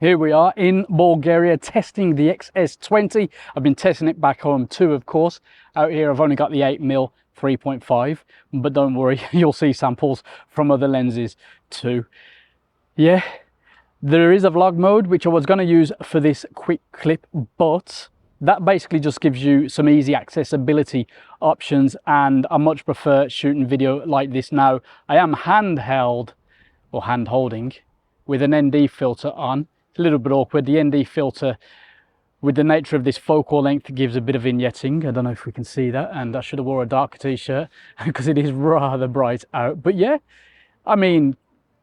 Here we are in Bulgaria testing the X-S20. I've been testing it back home too, of course. Out here I've only got the 8mm 3.5, but don't worry, you'll see samples from other lenses too. Yeah, there is a vlog mode which I was going to use for this quick clip, but that basically just gives you some easy accessibility options, and I much prefer shooting video like this now. I am handheld or hand holding with an ND filter on. It's a little bit awkward. The ND filter, with the nature of this focal length, gives a bit of vignetting. I don't know if we can see that, and I should have wore a darker t-shirt because it is rather bright out. But yeah, I mean,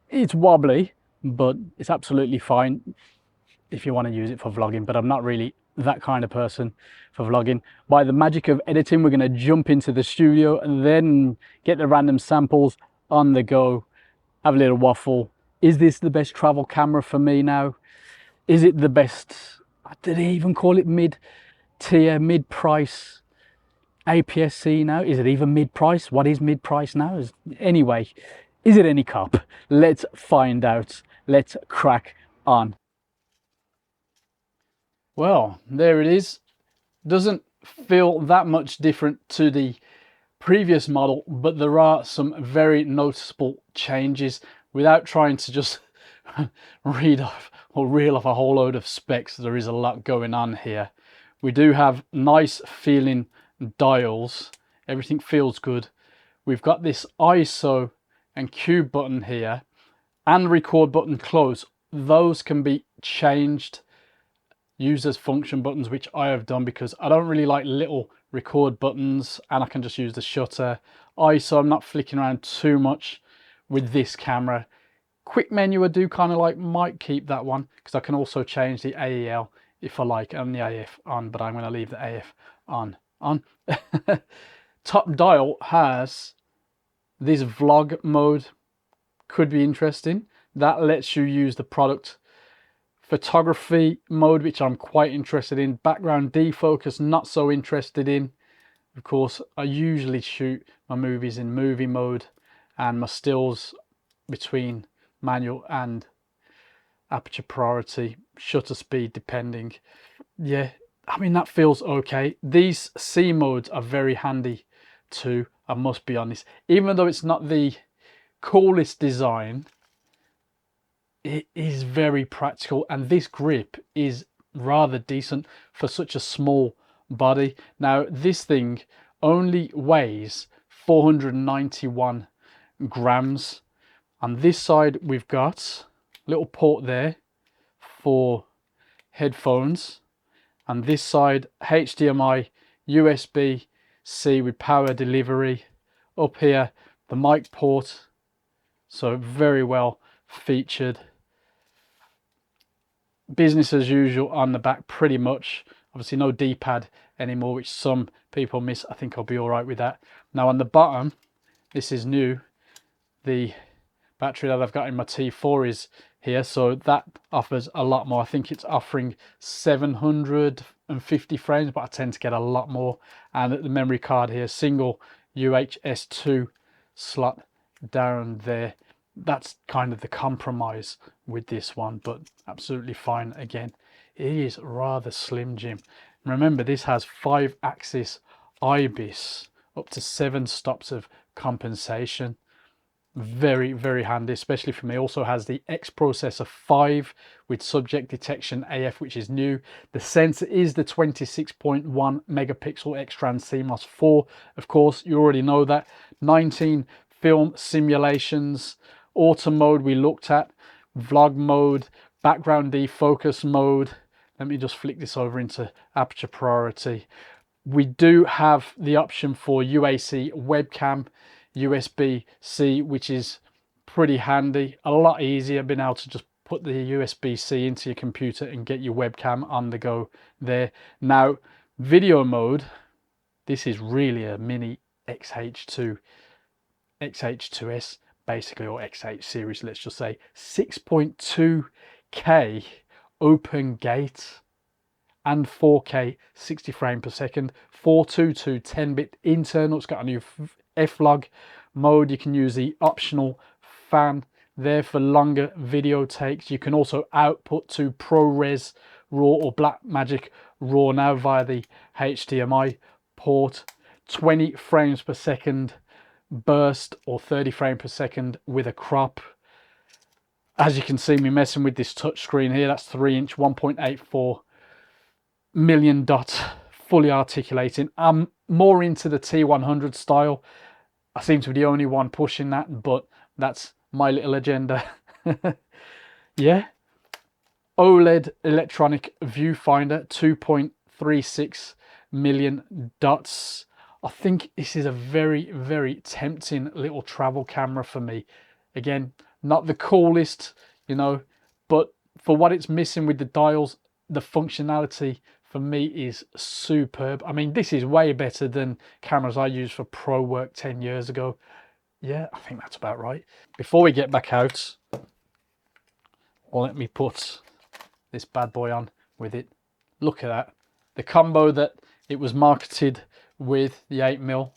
it's wobbly, but it's absolutely fine if you want to use it for vlogging, but I'm not really that kind of person for vlogging. By the magic of editing, we're going to jump into the studio and then get the random samples on the go, have a little waffle. Is this the best travel camera for me now? Is it the best, did they even call it mid-tier, mid-price APS-C now? Is it even mid-price? What is mid-price now? Anyway, is it any cop? Let's find out. Let's crack on. Well, there it is. Doesn't feel that much different to the previous model, but there are some very noticeable changes. Without trying to just read off or reel off a whole load of specs, there is a lot going on here. We do have nice feeling dials. Everything feels good. We've got this ISO and Q button here and record button close. Those can be changed, used as function buttons, which I have done because I don't really like little record buttons, and I can just use the shutter. ISO, I'm not flicking around too much with this camera. Quick menu, I do kind of like, might keep that one because I can also change the AEL if I like, and the AF on, but I'm going to leave the AF on. Top dial has this vlog mode, could be interesting. That lets you use the product photography mode, which I'm quite interested in. Background defocus, not so interested in. Of course, I usually shoot my movies in movie mode, and my stills between manual and aperture priority, shutter speed depending. Yeah, I mean, that feels okay. These C modes are very handy too, I must be honest. Even though it's not the coolest design, it is very practical, and this grip is rather decent for such a small body. Now, this thing only weighs 491 grams. On this side, we've got a little port there for headphones. On this side, HDMI, USB-C with power delivery. Up here, the mic port. So very well featured. Business as usual on the back, pretty much. Obviously no D-pad anymore, which some people miss. I think I'll be all right with that. Now on the bottom, this is new. The battery that I've got in my T4 is here, so that offers a lot more. I think it's offering 750 frames, but I tend to get a lot more. And the memory card here, single UHS2 slot down there. That's kind of the compromise with this one, but absolutely fine. Again, it is rather slim, Jim. Remember, this has 5-axis IBIS, up to 7 stops of compensation. Very, very handy, especially for me. Also has the X processor 5 with subject detection AF, which is new. The sensor is the 26.1 megapixel X-Trans CMOS 4. Of course, you already know that. 19 film simulations. Auto mode we looked at, vlog mode, background defocus mode. Let me just flick this over into aperture priority. We do have the option for UAC webcam, USB-C, which is pretty handy. A lot easier being able to just put the USB-C into your computer and get your webcam on the go there. Now, video mode, this is really a mini XH2, XH2S. Basically, or XH series, let's just say. 6.2K open gate and 4K 60 frames per second. 422 10-bit internal. It's got a new F-log mode. You can use the optional fan there for longer video takes. You can also output to ProRes RAW or Blackmagic RAW now via the HDMI port. 20 frames per second burst or 30 frames per second with a crop. As you can see me messing with this touchscreen here, that's 3-inch 1.84 million dot fully articulating. I'm more into the T100 style. I seem to be the only one pushing that, but that's my little agenda. Yeah. OLED electronic viewfinder, 2.36 million dots. I think this is a very, very tempting little travel camera for me. Again, not the coolest, you know, but for what it's missing with the dials, the functionality for me is superb. I mean, this is way better than cameras I used for pro work 10 years ago. Yeah, I think that's about right. Before we get back out, let me put this bad boy on with it. Look at that. The combo that it was marketed with, the 8mm,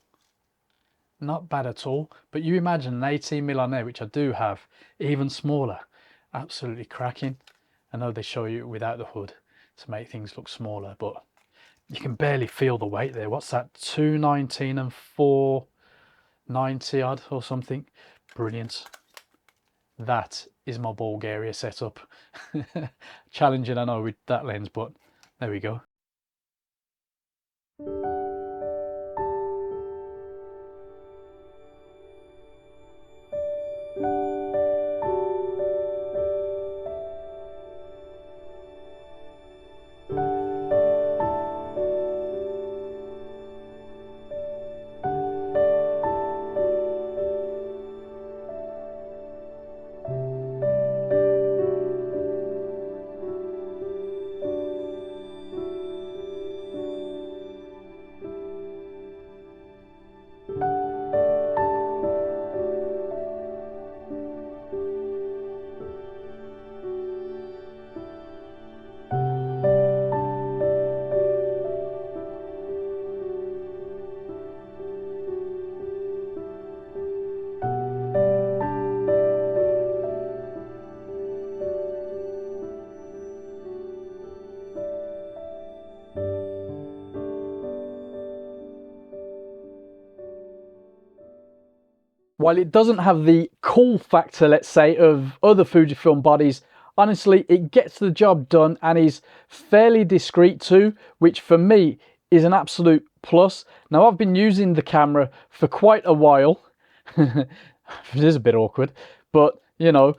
not bad at all. But you imagine an 18mm on there, which I do have, even smaller. Absolutely cracking. I know they show you without the hood to make things look smaller, but you can barely feel the weight there. What's that? 219 and 490 odd or something. Brilliant. That is my Bulgaria setup. Challenging, I know, with that lens, but there we go. While it doesn't have the cool factor, let's say, of other Fujifilm bodies, honestly, it gets the job done and is fairly discreet too, which for me is an absolute plus. Now, I've been using the camera for quite a while. It is a bit awkward, but you know,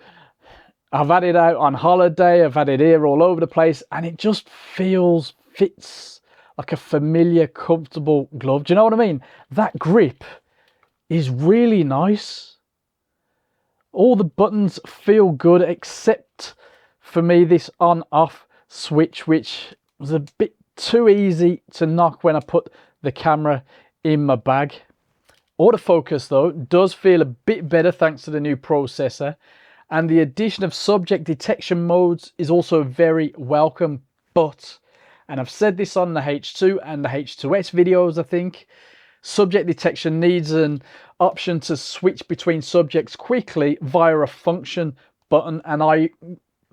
I've had it out on holiday, I've had it here all over the place, and it just fits like a familiar, comfortable glove. Do you know what I mean? That grip is really nice. All the buttons feel good, except for me this on off switch, which was a bit too easy to knock when I put the camera in my bag. Autofocus though does feel a bit better thanks to the new processor, and the addition of subject detection modes is also very welcome. But, and I've said this on the H2 and the H2S videos, I think, subject detection needs an option to switch between subjects quickly via a function button, and I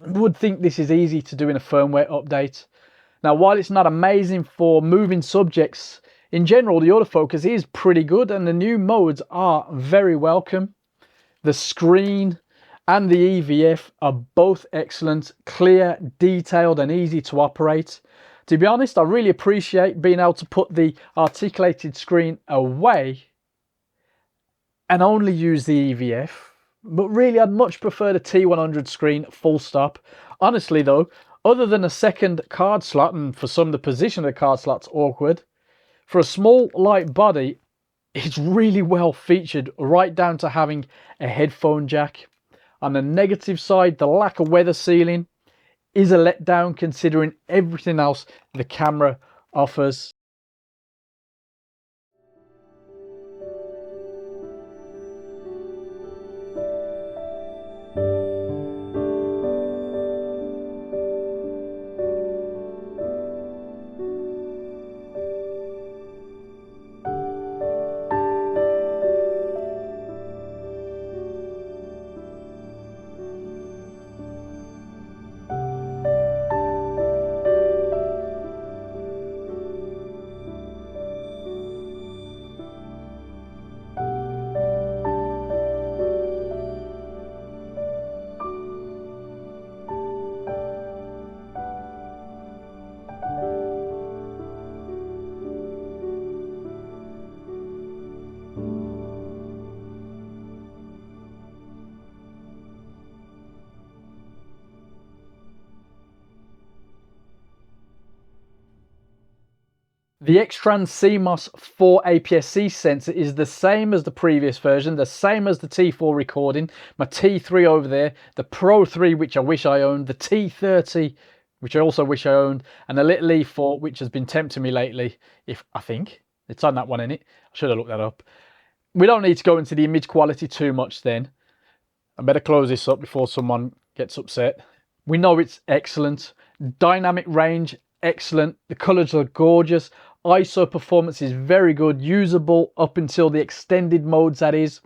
would think this is easy to do in a firmware update. Now, while it's not amazing for moving subjects, in general the autofocus is pretty good and the new modes are very welcome. The screen and the EVF are both excellent, clear, detailed and easy to operate. To be honest, I really appreciate being able to put the articulated screen away and only use the EVF. But really, I'd much prefer the T100 screen, full stop. Honestly though, other than a second card slot, and for some the position of the card slot's awkward, for a small light body, it's really well featured, right down to having a headphone jack. On the negative side, the lack of weather sealing is a letdown considering everything else the camera offers. The X-Trans CMOS 4 APS-C sensor is the same as the previous version, the same as the T4 recording, my T3 over there, the Pro 3, which I wish I owned, the T30, which I also wish I owned, and the little E4, which has been tempting me lately, I think. It's on that one, in it. I should have looked that up. We don't need to go into the image quality too much then. I better close this up before someone gets upset. We know it's excellent. Dynamic range, excellent. The colors are gorgeous. ISO performance is very good, usable up until the extended modes, that is.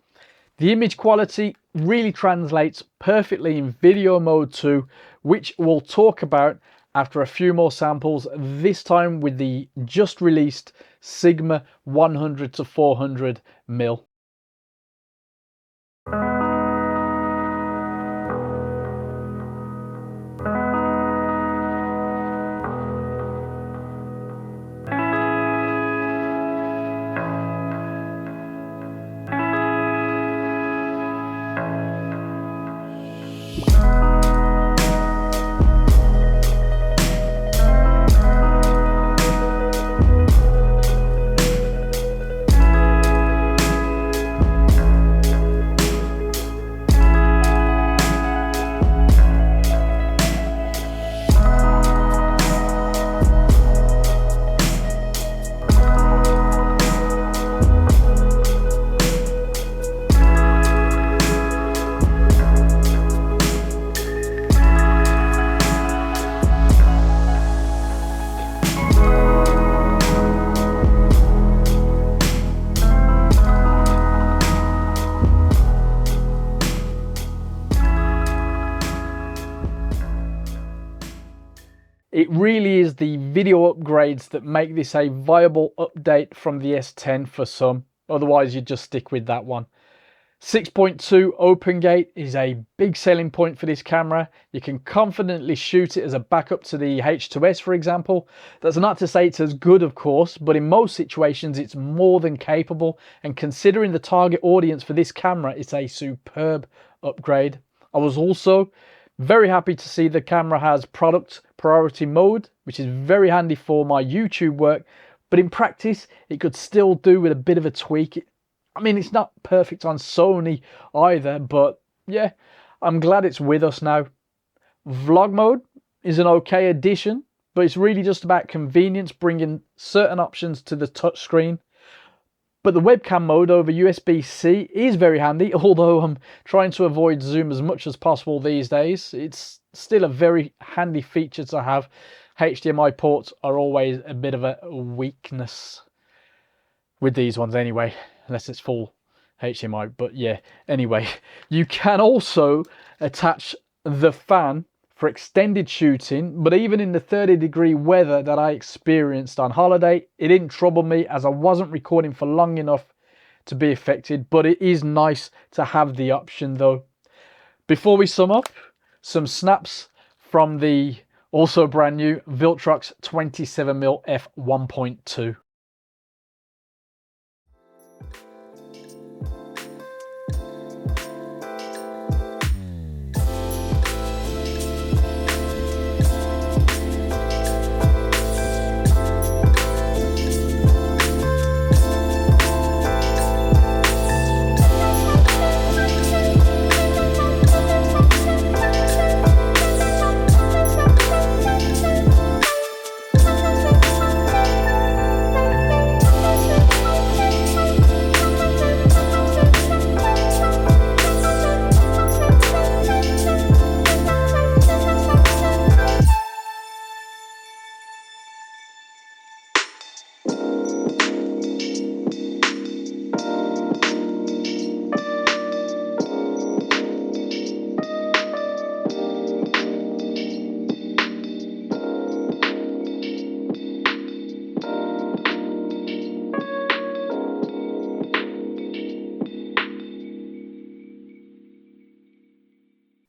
The image quality really translates perfectly in video mode too, which we'll talk about after a few more samples, this time with the just released Sigma 100 to 400 mm. It really is the video upgrades that make this a viable update from the S10 for some. Otherwise, you'd just stick with that one. 6.2 open gate is a big selling point for this camera. You can confidently shoot it as a backup to the H2S, for example. That's not to say it's as good, of course, but in most situations it's more than capable, and considering the target audience for this camera, it's a superb upgrade. I was also very happy to see the camera has product priority mode, which is very handy for my YouTube work, but in practice it could still do with a bit of a tweak. I mean, it's not perfect on Sony either, but yeah, I'm glad it's with us now. Vlog mode is an okay addition, but it's really just about convenience, bringing certain options to the touchscreen. But the webcam mode over USB-C is very handy, although I'm trying to avoid zoom as much as possible these days. It's still a very handy feature to have. HDMI ports are always a bit of a weakness with these ones anyway, unless it's full HDMI. But yeah, anyway, you can also attach the fan for extended shooting, but even in the 30-degree weather that I experienced on holiday, it didn't trouble me as I wasn't recording for long enough to be affected. But it is nice to have the option though. Before we sum up, some snaps from the also brand new Viltrox 27mm f1.2.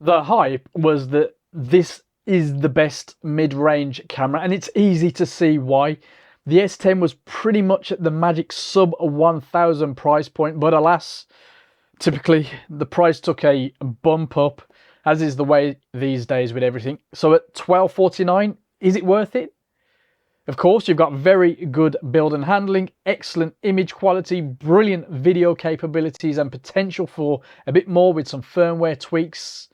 The hype was that this is the best mid-range camera, and it's easy to see why. The S10 was pretty much at the magic sub 1,000 price point, but alas, typically the price took a bump up, as is the way these days with everything. So at $12.49, is it worth it? Of course, you've got very good build and handling, excellent image quality, brilliant video capabilities, and potential for a bit more with some firmware tweaks.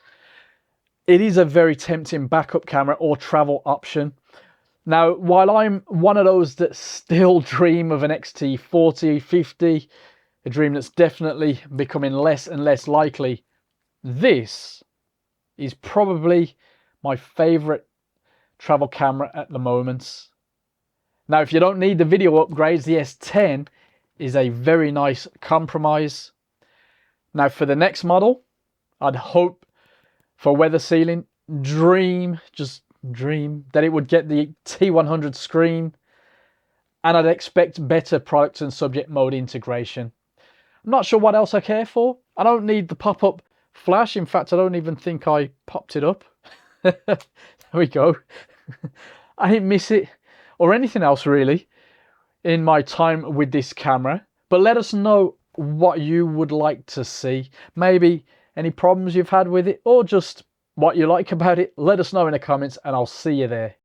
It is a very tempting backup camera or travel option. Now, while I'm one of those that still dream of an XT40, 50, a dream that's definitely becoming less and less likely, this is probably my favorite travel camera at the moment. Now, if you don't need the video upgrades, the S10 is a very nice compromise. Now, for the next model, I'd hope for weather sealing, just dream that it would get the T100 screen, and I'd expect better product and subject mode integration. I'm not sure what else I care for. I don't need the pop-up flash. In fact, I don't even think I popped it up. There we go. I didn't miss it or anything else really in my time with this camera. But let us know what you would like to see. Maybe any problems you've had with it, or just what you like about it. Let us know in the comments and I'll see you there.